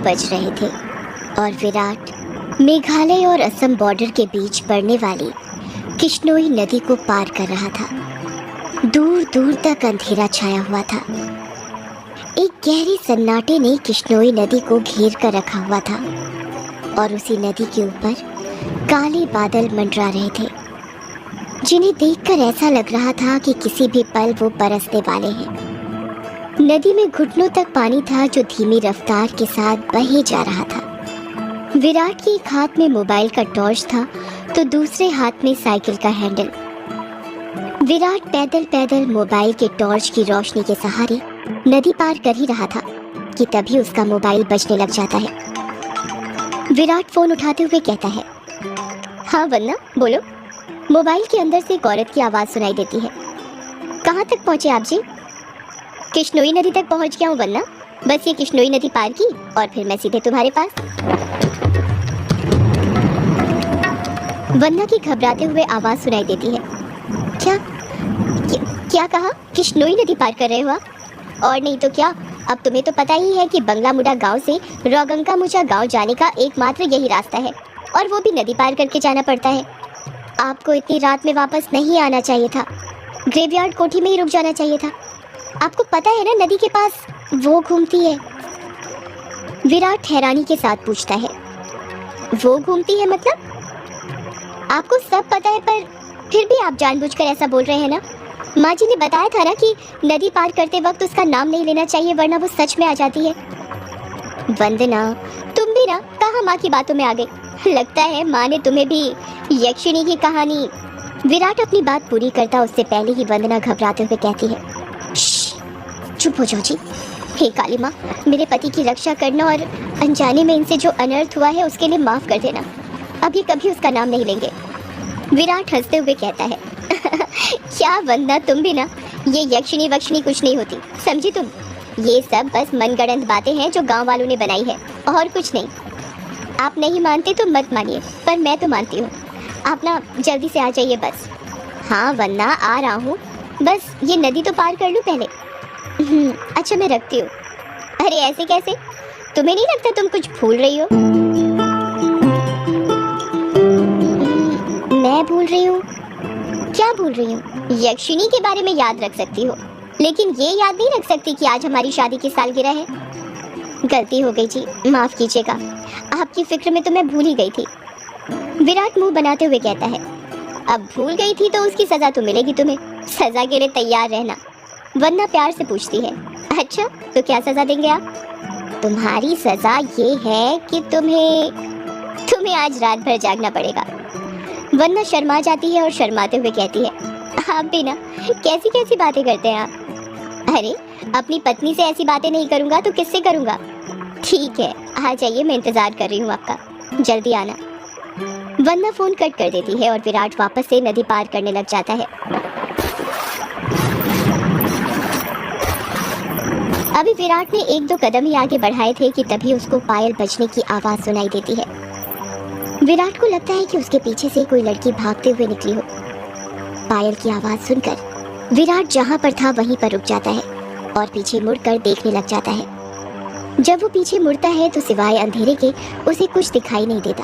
बज रहे थे और विराट मेघालय और असम बॉर्डर के बीच पड़ने वाली किश्नोई नदी को पार कर रहा था। दूर दूर तक अंधेरा छाया हुआ था। एक गहरे सन्नाटे ने किश्नोई नदी को घेर कर रखा हुआ था और उसी नदी के ऊपर काले बादल मंडरा रहे थे, जिन्हें देखकर ऐसा लग रहा था कि किसी भी पल वो बरसने वाले हैं। नदी में घुटनों तक पानी था जो धीमी रफ्तार के साथ बहे जा रहा था। विराट के एक हाथ में मोबाइल का टॉर्च था तो दूसरे हाथ में साइकिल का हैंडल। विराट पैदल पैदल मोबाइल के टॉर्च की रोशनी के सहारे नदी पार कर ही रहा था कि तभी उसका मोबाइल बजने लग जाता है। विराट फोन उठाते हुए कहता है, हाँ वन्ना बोलो। मोबाइल के अंदर से एक औरत की आवाज़ सुनाई देती है। कहाँ तक पहुँचे आप जी? किश्नोई नदी तक पहुँच गया हूँ वन्ना, बस ये किश्नोई नदी पार की और फिर मैं सीधे तुम्हारे पास। वन्ना की घबराते हुए आवाज़ सुनाई देती है। क्या कहा? किश्नोई नदी पार कर रहे हो आप? और नहीं तो क्या, अब तुम्हें तो पता ही है कि बंगला मुडा गांव से रोगंका मुचा गांव जाने का एकमात्र यही रास्ता है और वो भी नदी पार करके जाना पड़ता है। आपको इतनी रात में वापस नहीं आना चाहिए था, ग्रेवयार्ड कोठी में ही रुक जाना चाहिए था। आपको पता है ना नदी के पास वो घूमती है। विराट हैरानी के साथ पूछता है, वो घूमती है मतलब? आपको सब पता है पर फिर भी आप जानबूझकर ऐसा बोल रहे हैं ना? माँ जी ने बताया था ना कि नदी पार करते वक्त उसका नाम नहीं लेना चाहिए वरना वो सच में आ जाती है। वंदना, तुम भी ना कहाँ माँ की बातों में आ गई। लगता है माँ ने तुम्हें भी यक्षिणी की कहानी। विराट अपनी बात पूरी करता उससे पहले ही वंदना घबराते हुए कहती है, चुप हो जाओ जी। हे काली माँ, मेरे पति की रक्षा करना और अनजाने में इनसे जो अनर्थ हुआ है उसके लिए माफ़ कर देना। अब ये कभी उसका नाम नहीं लेंगे। विराट हंसते हुए कहता है, क्या वंदना, तुम भी ना, ये यक्षिणी वक्षिणी कुछ नहीं होती, समझी तुम? ये सब बस मनगढ़ंत बातें हैं जो गांव वालों ने बनाई है और कुछ नहीं। आप नहीं मानते तो मत मानिए, पर मैं तो मानती हूँ। आप ना जल्दी से आ जाइए बस। हाँ वंदना, आ रहा हूँ, बस ये नदी तो पार कर लूँ पहले। अच्छा मैं रखती हूँ। अरे ऐसे कैसे? तुम्हें नहीं लगता तुम कुछ भूल रही हो? मैं भूल रही हूँ? क्या भूल रही हूँ? यक्षिणी के बारे में याद रख सकती हो, लेकिन ये याद नहीं रख सकती कि आज हमारी शादी की सालगिरह है। गलती हो गई जी, माफ़ कीजिएगा। आपकी फिक्र में तो मैं भूल ही गई थी। विराट मुंह बनाते हुए कहता है, अब भूल गई थी तो उसकी सज़ा तो मिलेगी तुम्हें। सज़ा के लिए तैयार रहना। वंदना प्यार से पूछती है, अच्छा तो क्या सज़ा देंगे आप? तुम्हारी सज़ा ये है कि तुम्हें आज रात भर जागना पड़ेगा। वंदना शर्मा जाती है और शर्माते हुए कहती है, आप भी ना कैसी कैसी बातें करते हैं आप। अरे अपनी पत्नी से ऐसी बातें नहीं करूँगा तो किससे करूँगा? ठीक है, आ जाइए, मैं इंतज़ार कर रही हूँ आपका, जल्दी आना। वंदना फ़ोन कट कर देती है और विराट वापस से नदी पार करने लग जाता है। अभी विराट ने एक दो कदम ही आगे बढ़ाए थे कि तभी उसको पायल बजने की आवाज़ सुनाई देती है। विराट को लगता है कि उसके पीछे से कोई लड़की भागते हुए निकली हो। पायल की आवाज़ सुनकर विराट जहाँ पर था वहीं पर रुक जाता है और पीछे मुड़कर देखने लग जाता है। जब वो पीछे मुड़ता है तो सिवाय अंधेरे के उसे कुछ दिखाई नहीं देता।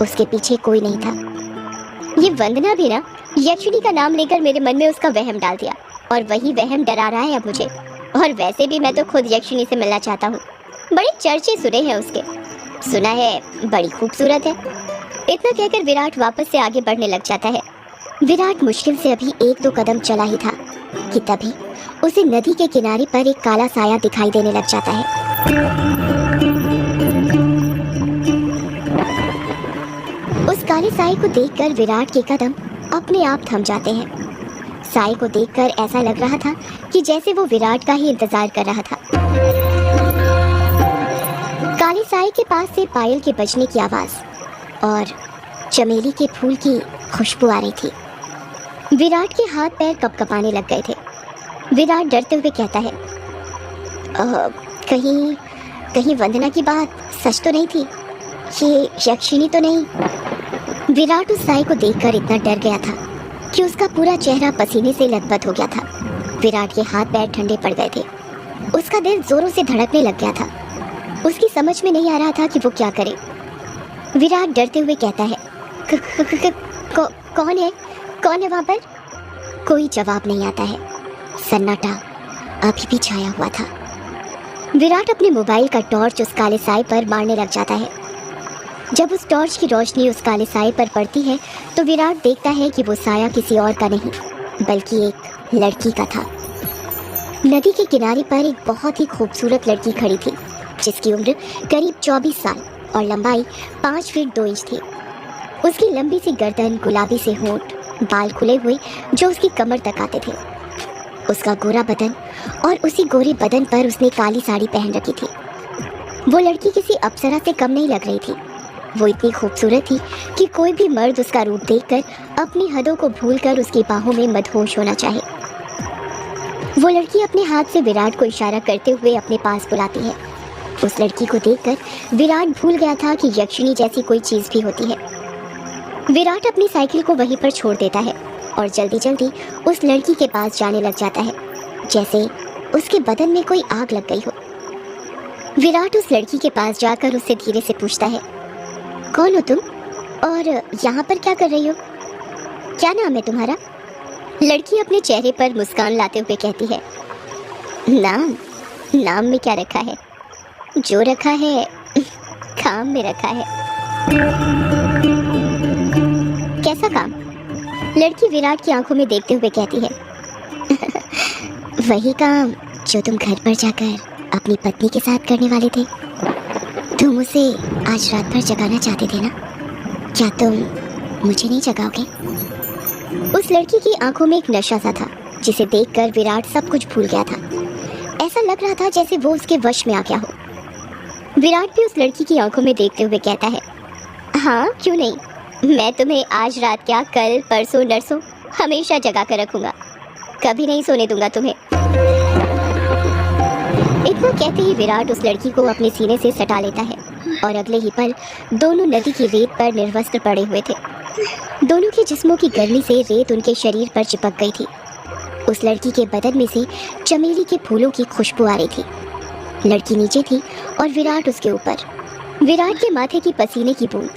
उसके पीछे कोई नहीं था। ये वंदना भी ना यक्षिणी का नाम लेकर मेरे मन में उसका वहम डाल दिया और वही वहम डरा रहा है अब मुझे। और वैसे भी मैं तो खुद यक्षिणी से मिलना चाहता हूँ। बड़े चर्चे सुने हैं उसके, सुना है बड़ी खूबसूरत है। इतना कहकर विराट वापस से आगे बढ़ने लग जाता है। विराट मुश्किल से अभी एक दो कदम चला ही था कि तभी उसे नदी के किनारे पर एक काला साया दिखाई देने लग जाता है। उस काले साए को देखकर विराट के कदम अपने आप थम जाते हैं। साए को देखकर ऐसा लग रहा था कि जैसे वो विराट का ही इंतजार कर रहा था। काले साए के पास से पायल के बजने की आवाज और चमेली के फूल की खुशबू आ रही थी। विराट के हाथ पैर कपकपाने लग गए थे। विराट डरते हुए कहता है, कहीं वंदना की बात सच तो नहीं थी? ये यक्षिणी तो नहीं? विराट उस साए को देखकर इतना डर गया था कि उसका पूरा चेहरा पसीने से लथपथ हो गया था। विराट के हाथ पैर ठंडे पड़ गए थे। उसका दिल जोरों से धड़कने लग गया था। उसकी समझ में नहीं आ रहा था कि वो क्या करे। विराट डरते हुए कहता है, कौन है? कौन है वहाँ पर? कोई जवाब नहीं आता है। सन्नाटा अभी भी छाया हुआ था। विराट अपने मोबाइल का टॉर्च उस काले साए पर मारने लग जाता है। जब उस टॉर्च की रोशनी उस काले साए पर पड़ती है तो विराट देखता है कि वो साया किसी और का नहीं बल्कि एक लड़की का था। नदी के किनारे पर एक बहुत ही खूबसूरत लड़की खड़ी थी जिसकी उम्र करीब 24 साल और लंबाई 5 फीट 2 इंच थी। उसकी लंबी सी गर्दन, गुलाबी से होंठ, बाल खुले हुए जो उसकी कमर तक आते थे, उसका गोरा बदन और उसी गोरे बदन पर उसने काली साड़ी पहन रखी थी। वो लड़की किसी अप्सरा से कम नहीं लग रही थी। वो इतनी खूबसूरत थी कि कोई भी मर्द उसका रूप देखकर अपनी हदों को भूलकर उसकी बाहों में मदहोश होना चाहे। वो लड़की अपने हाथ से विराट को इशारा करते हुए अपने पास बुलाती है। उस लड़की को देखकर विराट भूल गया था कि यक्षिणी जैसी कोई चीज़ भी होती है। विराट अपनी साइकिल को वहीं पर छोड़ देता है और जल्दी जल्दी उस लड़की के पास जाने लग जाता है जैसे उसके बदन में कोई आग लग गई हो। विराट उस लड़की के पास जाकर उससे धीरे से पूछता है, कौन हो तुम और यहाँ पर क्या कर रही हो? क्या नाम है तुम्हारा? लड़की अपने चेहरे पर मुस्कान लाते हुए कहती है, नाम में क्या रखा है? जो रखा है काम में रखा है। कैसा काम? लड़की विराट की आंखों में देखते हुए कहती है, वही काम जो तुम घर पर जाकर अपनी पत्नी के साथ करने वाले थे। तुम उसे आज रात भर जगाना चाहते थे ना? क्या तुम मुझे नहीं जगाओगे? उस लड़की की आंखों में एक नशा सा था जिसे देखकर विराट सब कुछ भूल गया था। ऐसा लग रहा था जैसे वो उसके वश में आ गया हो। विराट भी उस लड़की की आंखों में देखते हुए कहता है, हाँ क्यों नहीं, मैं तुम्हें आज रात क्या कल परसों नरसों हमेशा जगा कर रखूंगा, कभी नहीं सोने दूंगा तुम्हें। इतना कहते ही विराट उस लड़की को अपने सीने से सटा लेता है और अगले ही पल दोनों नदी की रेत पर निर्वस्त्र पड़े हुए थे। दोनों के जिस्मों की गर्मी से रेत उनके शरीर पर चिपक गई थी। उस लड़की के बदन में से चमेली के फूलों की खुशबू आ रही थी। लड़की नीचे थी और विराट उसके ऊपर। विराट के माथे की पसीने की बूंद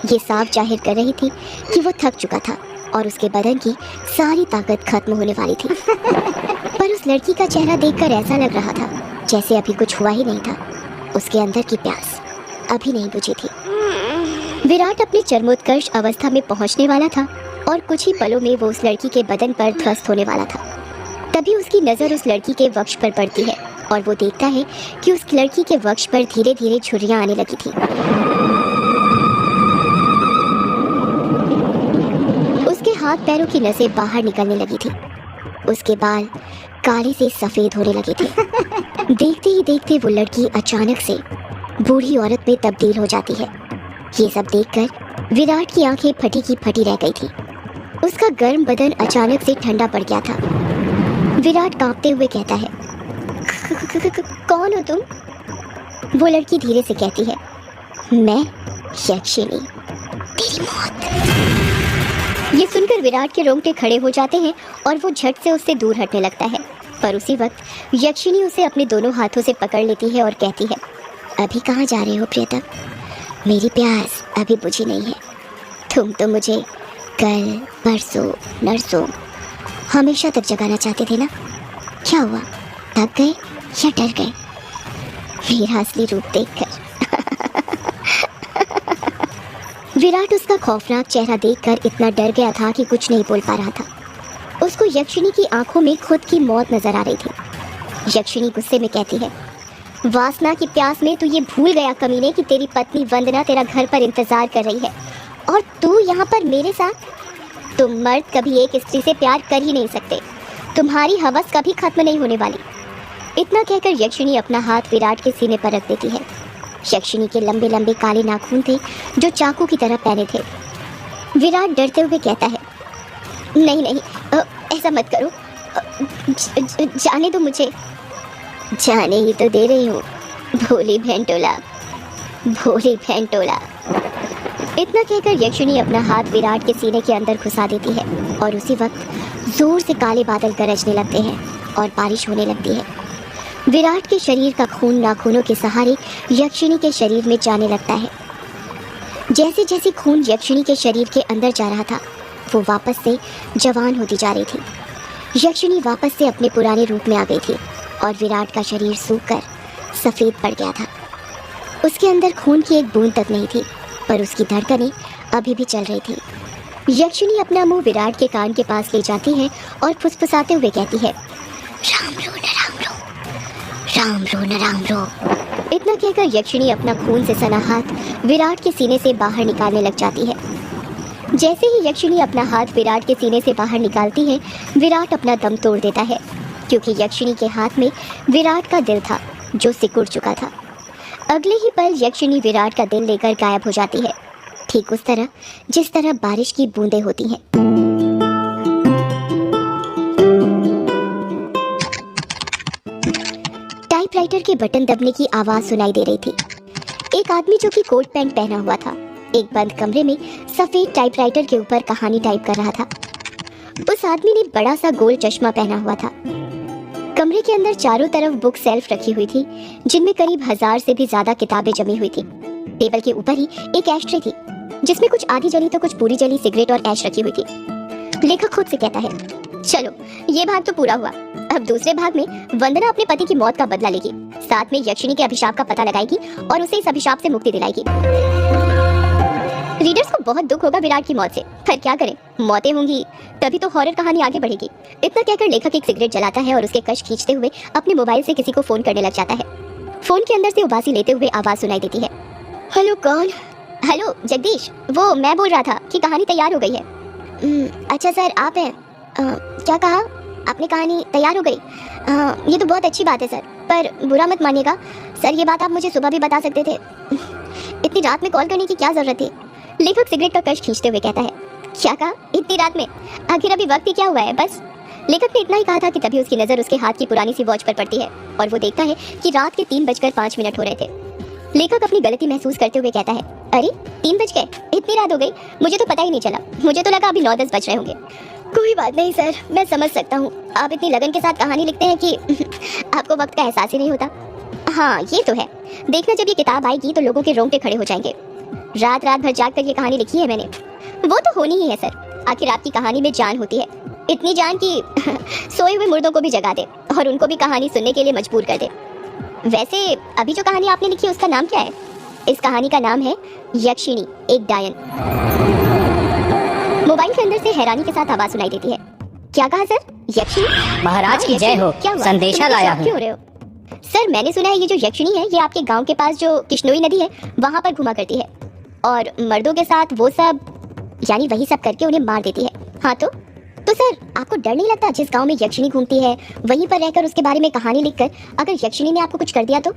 ये साफ जाहिर कर रही थी कि वो थक चुका था और उसके बदन की सारी ताकत खत्म होने वाली थी। पर उस लड़की का चेहरा देखकर ऐसा लग रहा था जैसे अभी कुछ हुआ ही नहीं था। उसके अंदर की प्यास अभी नहीं बुझी थी। विराट अपनी चरमोत्कर्ष अवस्था में पहुंचने वाला था और कुछ ही पलों में वो उस लड़की के बदन पर ध्वस्त होने वाला था। तभी उसकी नज़र उस लड़की के वक्ष पर पड़ती है और वो देखता है कि उस लड़की के वक्ष पर धीरे धीरे झुर्रियाँ आने लगी थी। उसके हाथ पैरों की नसें बाहर निकलने लगी थी। उसके बाल काले से सफ़ेद होने लगे थे। देखते ही देखते वो लड़की अचानक से बूढ़ी औरत में तब्दील हो जाती है। ये सब देखकर विराट की आंखें फटी की फटी रह गई थी। उसका गर्म बदन अचानक से ठंडा पड़ गया था। विराट कांपते हुए कहता है, कौन हो तुम? वो लड़की धीरे से कहती है, मैं यक्षिणी, तेरी मौत। ये सुनकर विराट के रोंगटे खड़े हो जाते हैं और वो झट से उससे दूर हटने लगता है। पर उसी वक्त यक्षिणी उसे अपने दोनों हाथों से पकड़ लेती है और कहती है, अभी कहाँ जा रहे हो प्रियतम? मेरी प्यास अभी बुझी नहीं है। तुम तो मुझे कल परसों नरसों हमेशा तक जगाना चाहते थे ना? क्या हुआ, थक गए या डर गए मेरा असली रूप देखकर? विराट उसका खौफनाक चेहरा देखकर इतना डर गया था कि कुछ नहीं बोल पा रहा था। उसको यक्षिणी की आंखों में खुद की मौत नजर आ रही थी। यक्षिणी गुस्से में कहती है, वासना की प्यास में तू ये भूल गया कमीने कि तेरी पत्नी वंदना तेरा घर पर इंतजार कर रही है और तू यहाँ पर मेरे साथ? तुम मर्द कभी एक स्त्री से प्यार कर ही नहीं सकते। तुम्हारी हवस कभी खत्म नहीं होने वाली। इतना कहकर यक्षिणी अपना हाथ विराट के सीने पर रख देती है। यक्षिणी के लंबे लंबे काले नाखून थे जो चाकू की तरह पहने थे। विराट डरते हुए कहता है, नहीं, ऐसा मत करो, जाने दो मुझे। जाने ही तो दे रही हूँ, भोली भेंटोला, भोली भेंटोला। इतना कहकर यक्षिणी अपना हाथ विराट के सीने के अंदर घुसा देती है और उसी वक्त जोर से काले बादल गरजने लगते हैं और बारिश होने लगती है। विराट के शरीर का खून नाखूनों के सहारे यक्षिणी के शरीर में जाने लगता है। जैसे जैसे खून यक्षिणी के शरीर के अंदर जा रहा था, वो वापस से जवान होती जा रही थी। यक्षिणी वापस से अपने पुराने रूप में आ गई थी और विराट का शरीर सूखकर सफ़ेद पड़ गया था। उसके अंदर खून की एक बूंद तक नहीं थी, पर उसकी धड़कनें अभी भी चल रही थी। यक्षिणी अपना मुंह विराट के कान के पास ले जाती है और फुसफुसाते हुए कहती है, राम रो न राम रो, राम रो न राम रो। इतना कहकर यक्षिणी अपना खून से सना हाथ विराट के सीने से बाहर निकालने लग जाती है। जैसे ही यक्षिणी अपना हाथ विराट के सीने से बाहर निकालती है, विराट अपना दम तोड़ देता है, क्योंकि यक्षिणी के हाथ में विराट का दिल था जो सिकुड़ चुका था। अगले ही पल यक्षिणी विराट का दिल लेकर गायब हो जाती है, ठीक उस तरह जिस तरह बारिश की बूंदें होती हैं। टाइपराइटर के बटन दबने की आवाज सुनाई दे रही थी। एक आदमी जो कि कोट पैंट पहना हुआ था, एक बंद कमरे में सफेद टाइपराइटर के ऊपर कहानी टाइप कर रहा था। उस आदमी ने बड़ा सा गोल चश्मा पहना हुआ था। कमरे के अंदर चारों तरफ बुक सेल्फ रखी हुई थी, जिनमें करीब 1000 से भी ज्यादा किताबें जमी हुई थी। टेबल के ऊपर ही एक एशट्रे थी, जिसमें कुछ आधी जली तो कुछ पूरी जली सिगरेट और ऐश रखी हुई थी। लेखक खुद से कहता है, चलो ये भाग तो पूरा हुआ, अब दूसरे भाग में वंदना अपने पति की मौत का बदला लेगी, साथ में यक्षिणी के अभिशाप का पता लगाएगी और उसे इस अभिशाप से मुक्ति दिलाएगी। रीडर्स को बहुत दुख होगा विराट की मौत से, पर क्या करें, मौतें होंगी तभी तो हॉरर कहानी आगे बढ़ेगी। इतना कहकर लेखक एक सिगरेट जलाता है और उसके कश खींचते हुए अपने मोबाइल से किसी को फोन करने लग जाता है। फोन के अंदर से उबासी लेते हुए आवाज सुनाई देती है, हेलो कौन? हेलो जगदीश, वो मैं बोल रहा था कि कहानी तैयार हो गई है। अच्छा सर आप हैं? क्या कहा आपने? कहानी तैयार हो गई? ये तो बहुत अच्छी बात है सर, पर बुरा मत मानिएगा सर, ये बात आप मुझे सुबह भी बता सकते थे, इतनी रात में कॉल करने की क्या जरूरत थी? लेखक सिगरेट का कश खींचते हुए कहता है, क्या कहा इतनी रात में? आखिर अभी वक्त ही क्या हुआ है? बस। लेखक ने इतना ही कहा था कि तभी उसकी नज़र उसके हाथ की पुरानी सी वॉच पर पड़ती है और वो देखता है कि रात के 3:05 हो रहे थे। लेखक अपनी गलती महसूस करते हुए कहता है, अरे 3 बज गए, इतनी रात हो गई, मुझे तो पता ही नहीं चला, मुझे तो लगा अभी 9-10 बज रहे होंगे। कोई बात नहीं सर, मैं समझ सकता हूँ, आप इतनी लगन के साथ कहानी लिखते हैं कि आपको वक्त का एहसास ही नहीं होता। हाँ ये तो है, देखना जब ये किताब आएगी तो लोगों के रोंगटे खड़े हो जाएंगे। रात रात भर जाग कर ये कहानी लिखी है मैंने। वो तो होनी ही है सर, आखिर आपकी कहानी में जान होती है, इतनी जान कि सोए हुए मुर्दों को भी जगा दे और उनको भी कहानी सुनने के लिए मजबूर कर दे। वैसे अभी जो कहानी आपने लिखी है उसका नाम क्या है? इस कहानी का नाम है यक्षिणी एक डायन। मोबाइल के अंदर से हैरानी के साथ आवाज सुनाई देती है, क्या कहा सर? यक्षिणी? महाराज की जय हो, संदेशा लाया हूँ। क्यों हो रहे हो? सर मैंने सुना है ये जो यक्षिणी है ये आपके गांव के पास जो किश्नोई नदी है वहां पर घुमा करती है और मर्दों के साथ वो सब, यानी वही सब करके उन्हें मार देती है। हाँ तो सर आपको डर नहीं लगता जिस गांव में यक्षिणी घूमती है वहीं पर रहकर उसके बारे में कहानी लिखकर अगर यक्षिणी ने आपको कुछ कर दिया तो?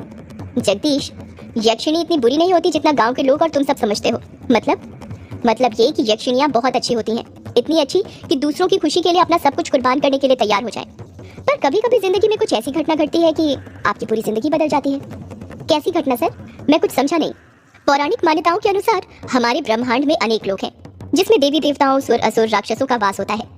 जगदीश, यक्षिणी इतनी बुरी नहीं होती जितना गांव के लोग और तुम सब समझते हो। मतलब ये कि यक्षिणियाँ बहुत अच्छी होती हैं, इतनी अच्छी कि दूसरों की खुशी के लिए अपना सब कुछ कुर्बान करने के लिए तैयार हो जाए। पर कभी कभी जिंदगी में कुछ ऐसी घटना घटती है कि आपकी पूरी जिंदगी बदल जाती है। कैसी घटना सर? मैं कुछ समझा नहीं। पौराणिक मान्यताओं के अनुसार हमारे ब्रह्मांड में अनेक लोग हैं, जिसमें देवी देवताओं, सुर, असुर, राक्षसों का वास होता है।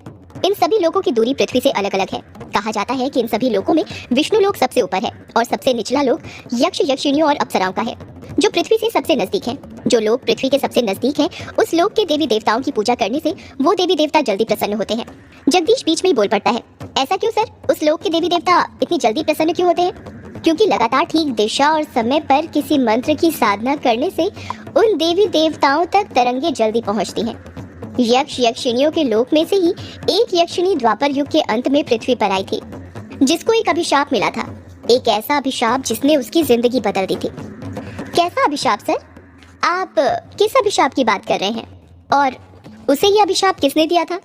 इन सभी लोगों की दूरी पृथ्वी से अलग अलग है। कहा जाता है कि इन सभी लोगों में विष्णु लोक सबसे ऊपर है और सबसे निचला लोक यक्ष, यक्षिणियों और अप्सराओं का है, जो पृथ्वी से सबसे नजदीक है। जो लोग पृथ्वी के सबसे नजदीक हैं, उस लोक के देवी देवताओं की पूजा करने से वो देवी देवता जल्दी प्रसन्न होते हैं। जगदीश बीच में ही बोल पड़ता है, ऐसा क्यों सर? उस लोक के देवी देवता इतनी जल्दी प्रसन्न क्यों होते हैं? क्योंकि लगातार ठीक दिशा और समय पर किसी मंत्र की साधना करने से उन देवी देवताओं तक तरंगे जल्दी पहुंचती हैं। यक्ष, यक्षिणियों के लोक में से ही एक यक्षिणी द्वापर युग के अंत में पृथ्वी पर आई थी, जिसको एक अभिशाप मिला था, एक ऐसा अभिशाप जिसने उसकी जिंदगी बदल दी थी। कैसा अभिशाप सर? आप किस अभिशाप की बात कर रहे हैं और उसे ये अभिशाप किसने दिया था?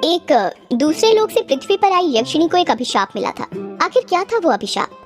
एक दूसरे लोक से पृथ्वी पर आई यक्षिणी को एक अभिशाप मिला था। आखिर क्या था वो अभिशाप?